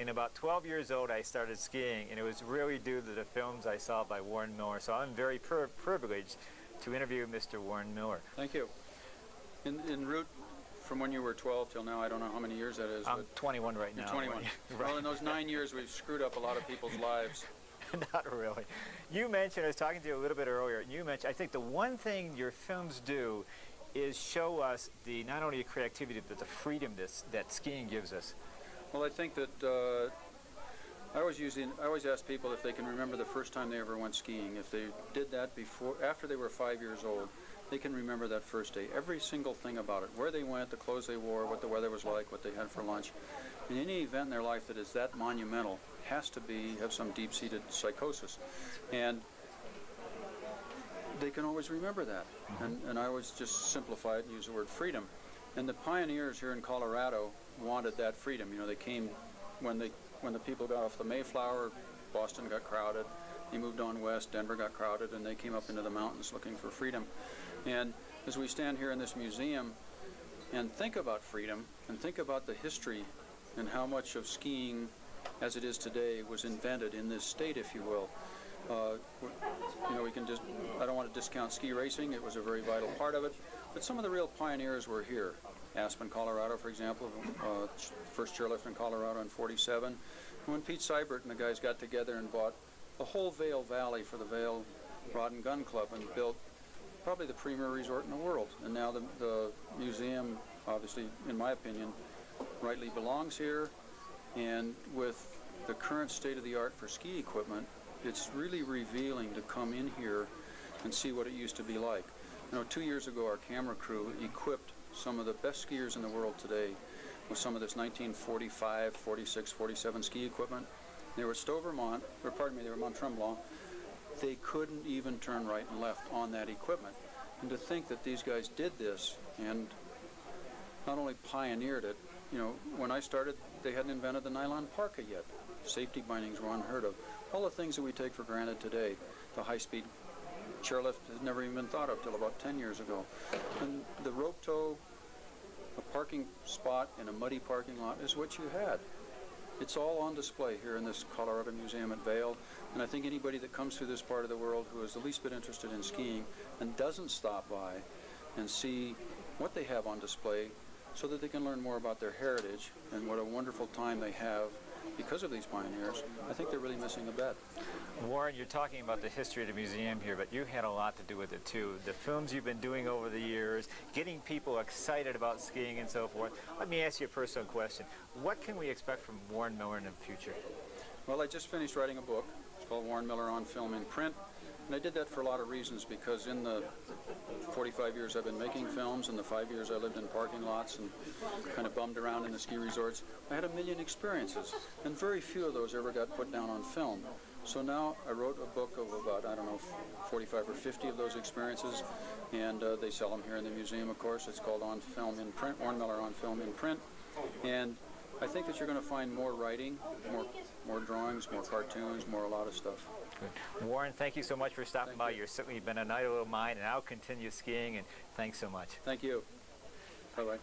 And about 12 years old, I started skiing, and it was really due to the films I saw by Warren Miller. So I'm very privileged to interview Mr. Warren Miller. Thank you. En route from when you were 12 till now, I don't know how many years that is. I'm 21 right now. You're 21. Right. Well, in those 9 years, we've screwed up a lot of people's lives. Not really. You mentioned, I was talking to you a little bit earlier, and you mentioned, I think the one thing your films do is show us not only the creativity, but the freedom that skiing gives us. Well, I think that I always ask people if they can remember the first time they ever went skiing. If they did that after they were 5 years old, they can remember that first day. Every single thing about it, where they went, the clothes they wore, what the weather was like, what they had for lunch. And any event in their life that is that monumental has to have some deep-seated psychosis. And they can always remember that. And I always just simplify it and use the word freedom. And the pioneers here in Colorado wanted that freedom. You know, they came when the people got off the Mayflower, Boston got crowded. They moved on west, Denver got crowded, and they came up into the mountains looking for freedom. And as we stand here in this museum and think about freedom and think about the history and how much of skiing as it is today was invented in this state, if you will. You know, we can just, I don't want to discount ski racing. It was a very vital part of it. But some of the real pioneers were here. Aspen, Colorado, for example, first chairlift in Colorado in '47. When Pete Seibert and the guys got together and bought the whole Vail Valley for the Vail Rod and Gun Club and built probably the premier resort in the world. And now the museum, obviously, in my opinion, rightly belongs here. And with the current state of the art for ski equipment, it's really revealing to come in here and see what it used to be like. You know, 2 years ago, our camera crew equipped some of the best skiers in the world today with some of this 1945, 46, 47 ski equipment. They were at Stowe, Vermont, or pardon me, they were Mont Tremblant. They couldn't even turn right and left on that equipment. And to think that these guys did this and not only pioneered it, you know, when I started, they hadn't invented the nylon parka yet. Safety bindings were unheard of. All the things that we take for granted today, the high-speed chairlift had never even been thought of till about 10 years ago. And the rope tow, a parking spot in a muddy parking lot is what you had. It's all on display here in this Colorado Museum at Vail, and I think anybody that comes through this part of the world who is the least bit interested in skiing and doesn't stop by and see what they have on display so that they can learn more about their heritage and what a wonderful time they have because of these pioneers, I think they're really missing a bet. Warren, you're talking about the history of the museum here, but you had a lot to do with it too. The films you've been doing over the years, getting people excited about skiing and so forth. Let me ask you a personal question. What can we expect from Warren Miller in the future? Well, I just finished writing a book. It's called Warren Miller on Film in Print. And I did that for a lot of reasons, because in the 45 years I've been making films and the 5 years I lived in parking lots and kind of bummed around in the ski resorts, I had a million experiences, and very few of those ever got put down on film. So now I wrote a book of about, I don't know, 45 or 50 of those experiences, and they sell them here in the museum, of course. It's called On Film in Print, Warren Miller on Film in Print. And I think that you're going to find more writing, more drawings, more cartoons, a lot of stuff. Good. Warren, thank you so much for stopping by. You've certainly been an idol of mine, and I'll continue skiing, and thanks so much. Thank you. Bye-bye.